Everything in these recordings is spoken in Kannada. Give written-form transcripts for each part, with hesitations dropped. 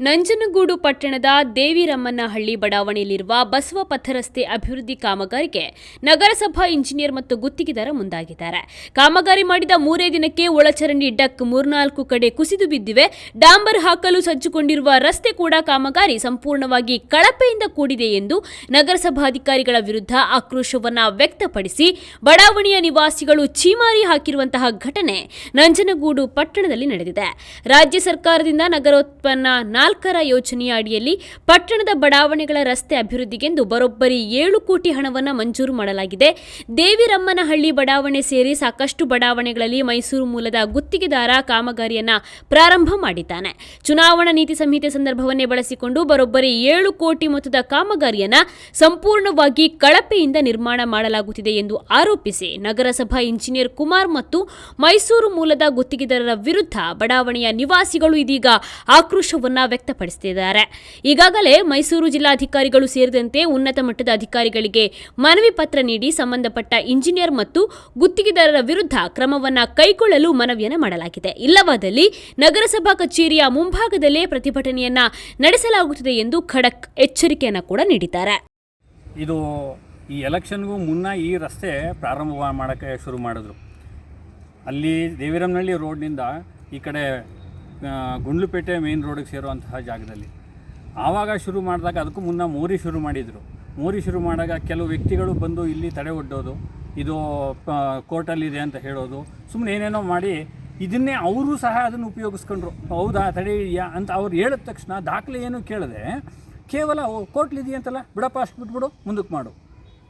ನಂಜನಗೂಡು ಪಟ್ಟಣದ ದೇವಿರಮ್ಮನಹಳ್ಳಿ ಬಡಾವಣೆಯಲ್ಲಿರುವ ಬಸವ ಪಥ ರಸ್ತೆ ಅಭಿವೃದ್ಧಿ ಕಾಮಗಾರಿಗೆ ನಗರಸಭಾ ಇಂಜಿನಿಯರ್ ಮತ್ತು ಗುತ್ತಿಗೆದಾರ ಮುಂದಾಗಿದ್ದಾರೆ. ಕಾಮಗಾರಿ ಮಾಡಿದ 3 ದಿನಕ್ಕೆ ಒಳಚರಂಡಿ ಡಕ್ 3-4 ಕಡೆ ಕುಸಿದು ಬಿದ್ದಿವೆ. ಡಾಂಬರ್ ಹಾಕಲು ಸಜ್ಜುಗೊಂಡಿರುವ ರಸ್ತೆ ಕೂಡ ಕಾಮಗಾರಿ ಸಂಪೂರ್ಣವಾಗಿ ಕಳಪೆಯಿಂದ ಕೂಡಿದೆ ಎಂದು ನಗರಸಭಾಧಿಕಾರಿಗಳ ವಿರುದ್ಧ ಆಕ್ರೋಶವನ್ನ ವ್ಯಕ್ತಪಡಿಸಿ ಬಡಾವಣೆಯ ನಿವಾಸಿಗಳು ಛೀಮಾರಿ ಹಾಕಿರುವಂತಹ ಘಟನೆ ನಂಜನಗೂಡು ಪಟ್ಟಣದಲ್ಲಿ ನಡೆದಿದೆ. ರಾಜ್ಯ ಸರ್ಕಾರದಿಂದ ನಗರೋತ್ಪನ್ನ 4ರ ಯೋಜನೆಯ ಅಡಿಯಲ್ಲಿ ಪಟ್ಟಣದ ಬಡಾವಣೆಗಳ ರಸ್ತೆ ಅಭಿವೃದ್ಧಿಗೆಂದು ಬರೋಬ್ಬರಿ 7 ಕೋಟಿ ಹಣವನ್ನು ಮಂಜೂರು ಮಾಡಲಾಗಿದೆ. ದೇವಿರಮ್ಮನಹಳ್ಳಿ ಬಡಾವಣೆ ಸೇರಿ ಸಾಕಷ್ಟು ಬಡಾವಣೆಗಳಲ್ಲಿ ಮೈಸೂರು ಮೂಲದ ಗುತ್ತಿಗೆದಾರ ಕಾಮಗಾರಿಯನ್ನ ಪ್ರಾರಂಭ ಮಾಡಿದ್ದಾನೆ. ಚುನಾವಣಾ ನೀತಿ ಸಂಹಿತೆ ಸಂದರ್ಭವನ್ನೇ ಬಳಸಿಕೊಂಡು ಬರೋಬ್ಬರಿ 7 ಕೋಟಿ ಮೊತ್ತದ ಕಾಮಗಾರಿಯನ್ನ ಸಂಪೂರ್ಣವಾಗಿ ಕಳಪೆಯಿಂದ ನಿರ್ಮಾಣ ಮಾಡಲಾಗುತ್ತಿದೆ ಎಂದು ಆರೋಪಿಸಿ ನಗರಸಭಾ ಇಂಜಿನಿಯರ್ ಕುಮಾರ್ ಮತ್ತು ಮೈಸೂರು ಮೂಲದ ಗುತ್ತಿಗೆದಾರರ ವಿರುದ್ಧ ಬಡಾವಣೆಯ ನಿವಾಸಿಗಳು ಇದೀಗ ಆಕ್ರೋಶವನ್ನ ವ್ಯಕ್ತಪಡಿಸುತ್ತಿದ್ದಾರೆ. ಈಗಾಗಲೇ ಮೈಸೂರು ಜಿಲ್ಲಾಧಿಕಾರಿಗಳು ಸೇರಿದಂತೆ ಉನ್ನತ ಮಟ್ಟದ ಅಧಿಕಾರಿಗಳಿಗೆ ಮನವಿ ಪತ್ರ ನೀಡಿ ಸಂಬಂಧಪಟ್ಟ ಇಂಜಿನಿಯರ್ ಮತ್ತು ಗುತ್ತಿಗೆದಾರರ ವಿರುದ್ಧ ಕ್ರಮವನ್ನು ಕೈಗೊಳ್ಳಲು ಮನವಿಯನ್ನು ಮಾಡಲಾಗಿದೆ. ಇಲ್ಲವಾದಲ್ಲಿ ನಗರಸಭಾ ಕಚೇರಿಯ ಮುಂಭಾಗದಲ್ಲೇ ಪ್ರತಿಭಟನೆಯನ್ನ ನಡೆಸಲಾಗುತ್ತದೆ ಎಂದು ಖಡಕ್ ಎಚ್ಚರಿಕೆಯನ್ನು ಕೂಡ ನೀಡಿದ್ದಾರೆ. ಇದು ಈ ಎಲೆಕ್ಷನ್ಗೂ ಮುನ್ನ ಈ ರಸ್ತೆ ಪ್ರಾರಂಭ ಮಾಡೋಕ್ಕೆ ಶುರು ಮಾಡಿದ್ರು. ಅಲ್ಲಿ ದೇವಿರಮ್ಮನಹಳ್ಳಿ ರೋಡ್ನಿಂದ ಈ ಕಡೆ ಗುಂಡ್ಲುಪೇಟೆ ಮೇನ್ ರೋಡಿಗೆ ಸೇರುವಂತಹ ಜಾಗದಲ್ಲಿ ಆವಾಗ ಶುರು ಮಾಡಿದಾಗ ಅದಕ್ಕೂ ಮುನ್ನ ಮೋರಿ ಶುರು ಮಾಡಿದರು. ಮೋರಿ ಶುರು ಮಾಡಿದಾಗ ಕೆಲವು ವ್ಯಕ್ತಿಗಳು ಬಂದು ಇಲ್ಲಿ ತಡೆ ಒಡ್ಡೋದು, ಇದು ಕೋರ್ಟಲ್ಲಿದೆ ಅಂತ ಹೇಳೋದು, ಸುಮ್ಮನೆ ಏನೇನೋ ಮಾಡಿ ಇದನ್ನೇ ಅವರು ಸಹ ಅದನ್ನು ಉಪಯೋಗಿಸ್ಕೊಂಡ್ರು. ಹೌದಾ ತಡೆಯಾ ಅಂತ ಅವ್ರು ಹೇಳಿದ ತಕ್ಷಣ ದಾಖಲೆ ಏನು ಕೇಳದೆ ಕೇವಲ ಕೋರ್ಟ್ಲಿದೆಯಂತಲ್ಲ ಬಿಡಪ್ಪ ಅಷ್ಟು ಬಿಟ್ಬಿಡು ಮುಂದಕ್ಕೆ ಮಾಡು,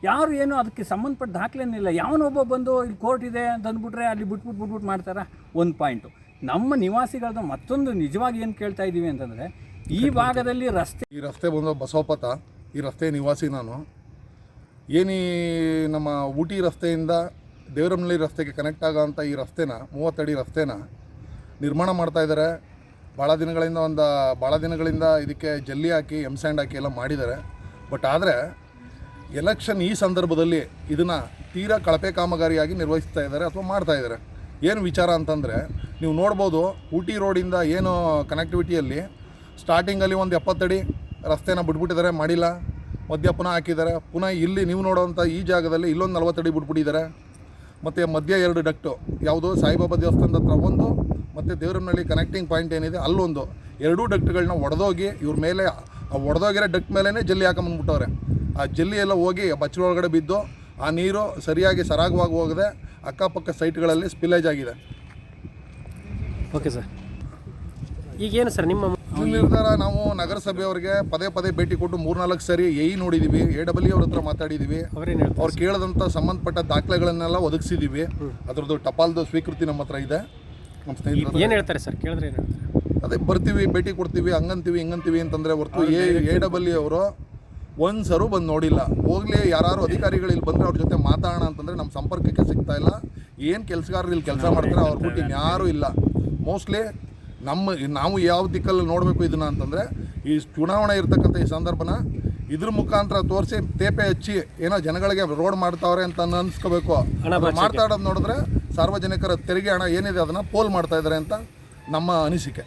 ಯಾರು ಏನು ಅದಕ್ಕೆ ಸಂಬಂಧಪಟ್ಟ ದಾಖಲೆನಿಲ್ಲ. ಯಾವನೊಬ್ಬ ಬಂದು ಇಲ್ಲಿ ಕೋರ್ಟ್ ಇದೆ ಅಂತ ಅಂದ್ಬಿಟ್ರೆ ಅಲ್ಲಿ ಬಿಟ್ಬಿಟ್ಟು ಮಾಡ್ತಾರೆ. ಒಂದು ಪಾಯಿಂಟು ನಮ್ಮ ನಿವಾಸಿಗಳನ್ನ ಮತ್ತೊಂದು ನಿಜವಾಗಿ ಏನು ಕೇಳ್ತಾ ಇದ್ದೀವಿ ಅಂತಂದರೆ ಈ ಭಾಗದಲ್ಲಿ ಈ ರಸ್ತೆ ಬಂದು ಬಸವಪಥ, ಈ ರಸ್ತೆ ನಿವಾಸಿ ನಾನು. ಏನು ನಮ್ಮ ಊಟಿ ರಸ್ತೆಯಿಂದ ದೇವರಮನಹಳ್ಳಿ ರಸ್ತೆಗೆ ಕನೆಕ್ಟ್ ಆಗೋಂಥ ಈ ರಸ್ತೆನ 30 ಅಡಿ ರಸ್ತೆನ ನಿರ್ಮಾಣ ಮಾಡ್ತಾಯಿದ್ದಾರೆ. ಭಾಳ ದಿನಗಳಿಂದ ಇದಕ್ಕೆ ಜಲ್ಲಿ ಹಾಕಿ ಸ್ಯಾಂಡ್ ಹಾಕಿ ಎಲ್ಲ ಮಾಡಿದ್ದಾರೆ. ಬಟ್ ಆದರೆ ಎಲೆಕ್ಷನ್ ಈ ಸಂದರ್ಭದಲ್ಲಿ ಇದನ್ನು ತೀರಾ ಕಳಪೆ ಕಾಮಗಾರಿಯಾಗಿ ನಿರ್ವಹಿಸ್ತಾ ಇದ್ದಾರೆ ಅಥವಾ ಮಾಡ್ತಾಯಿದ್ದಾರೆ. ಏನು ವಿಚಾರ ಅಂತಂದರೆ ನೀವು ನೋಡ್ಬೋದು, ಊಟಿ ರೋಡಿಂದ ಏನು ಕನೆಕ್ಟಿವಿಟಿಯಲ್ಲಿ ಸ್ಟಾರ್ಟಿಂಗಲ್ಲಿ ಒಂದು 70 ಅಡಿ ರಸ್ತೆನ ಬಿಟ್ಬಿಟ್ಟಿದ್ದಾರೆ, ಮಾಡಿಲ್ಲ. ಮಧ್ಯ ಪುನಃ ಹಾಕಿದ್ದಾರೆ. ಪುನಃ ಇಲ್ಲಿ ನೀವು ನೋಡೋವಂಥ ಈ ಜಾಗದಲ್ಲಿ ಇಲ್ಲೊಂದು 40 ಅಡಿ ಬಿಟ್ಬಿಟ್ಟಿದ್ದಾರೆ. ಮತ್ತು ಮಧ್ಯ 2 ಡಕ್ಟು, ಯಾವುದು ಸಾಯಿಬಾಬಾ ದೇವಸ್ಥಾನದ ಹತ್ರ ಒಂದು ಮತ್ತು ದೇವರಮನಹಳ್ಳಿ ಕನೆಕ್ಟಿಂಗ್ ಪಾಯಿಂಟ್ ಏನಿದೆ ಅಲ್ಲೊಂದು, 2 ಡಕ್ಟ್ಗಳನ್ನ ಒಡೆದೋಗಿ ಇವ್ರ ಮೇಲೆ ಆ ಒಡೆದೋಗಿರೋ ಡಕ್ಟ್ ಮೇಲೇ ಜಲ್ಲಿ ಹಾಕೊಂಬಂದ್ಬಿಟ್ಟವ್ರೆ. ಆ ಜಲ್ಲಿ ಎಲ್ಲ ಹೋಗಿ ಬಚ್ಚಲ ಒಳಗಡೆ ಬಿದ್ದು ಆ ನೀರು ಸರಿಯಾಗಿ ಸರಾಗವಾಗಿ ಹೋಗದೆ ಅಕ್ಕಪಕ್ಕ ಸೈಟ್ಗಳಲ್ಲಿ ಸ್ಪಿಲ್ಲೇಜ್ ಆಗಿದೆ. ಓಕೆ ಸರ್, ಈಗೇನು ಸರ್ ನಿಮ್ಮ ನಿರ್ಧಾರ? ನಾವು ನಗರಸಭೆಯವರಿಗೆ ಪದೇ ಭೇಟಿ ಕೊಟ್ಟು 3-4 ಸರಿ ನೋಡಿದ್ದೀವಿ, AW ಅವ್ರ ಹತ್ರ ಮಾತಾಡಿದ್ದೀವಿ. ಅವ್ರು ಕೇಳಿದಂಥ ಸಂಬಂಧಪಟ್ಟ ದಾಖಲೆಗಳನ್ನೆಲ್ಲ ಒದಗಿಸಿದ್ದೀವಿ. ಅದರದ್ದು ಟಪಾಲ್ದು ಸ್ವೀಕೃತಿ ನಮ್ಮ ಹತ್ರ ಇದೆ. ನಮ್ಮ ಸ್ನೇಹಿತರು ಏನು ಹೇಳ್ತಾರೆ ಸರ್? ಕೇಳಿದ್ರೆ ಏನು ಹೇಳ್ತಾರೆ? ಅದೇ ಬರ್ತೀವಿ, ಭೇಟಿ ಕೊಡ್ತೀವಿ, ಹಂಗಂತೀವಿ ಹಿಂಗಂತೀವಿ ಅಂತಂದರೆ ಹೊರತು AW ಅವರು ಒಂದ್ಸರು ಬಂದು ನೋಡಿಲ್ಲ. ಹೋಗಲಿ, ಯಾರು ಅಧಿಕಾರಿಗಳು ಇಲ್ಲಿ ಬಂದರೆ ಅವ್ರ ಜೊತೆ ಮಾತಾಡೋಣ ಅಂತಂದರೆ ನಮ್ಮ ಸಂಪರ್ಕಕ್ಕೆ ಸಿಗ್ತಾ ಇಲ್ಲ. ಏನು ಕೆಲಸಗಾರರು ಇಲ್ಲಿ ಕೆಲಸ ಮಾಡ್ತಾರೆ ಅವ್ರ ಬಿಟ್ಟು ಇನ್ಯಾರೂ ಇಲ್ಲ. ಮೋಸ್ಟ್ಲಿ ನಾವು ಯಾವ ದಿಕ್ಕಲ್ಲಿ ನೋಡಬೇಕು ಇದನ್ನು ಅಂತಂದರೆ ಈ ಚುನಾವಣೆ ಇರ್ತಕ್ಕಂಥ ಈ ಸಂದರ್ಭನ ಇದ್ರ ಮುಖಾಂತರ ತೋರಿಸಿ ತೇಪೆ ಹಚ್ಚಿ ಏನೋ ಜನಗಳಿಗೆ ರೋಡ್ ಮಾಡ್ತಾವ್ರೆ ಅಂತ ಅನ್ಸ್ಕೋಬೇಕು. ಮಾತಾಡೋದು ನೋಡಿದ್ರೆ ಸಾರ್ವಜನಿಕರ ತೆರಿಗೆ ಹಣ ಏನಿದೆ ಅದನ್ನು ಪೋಲ್ ಮಾಡ್ತಾ ಇದ್ದಾರೆ ಅಂತ ನಮ್ಮ ಅನಿಸಿಕೆ.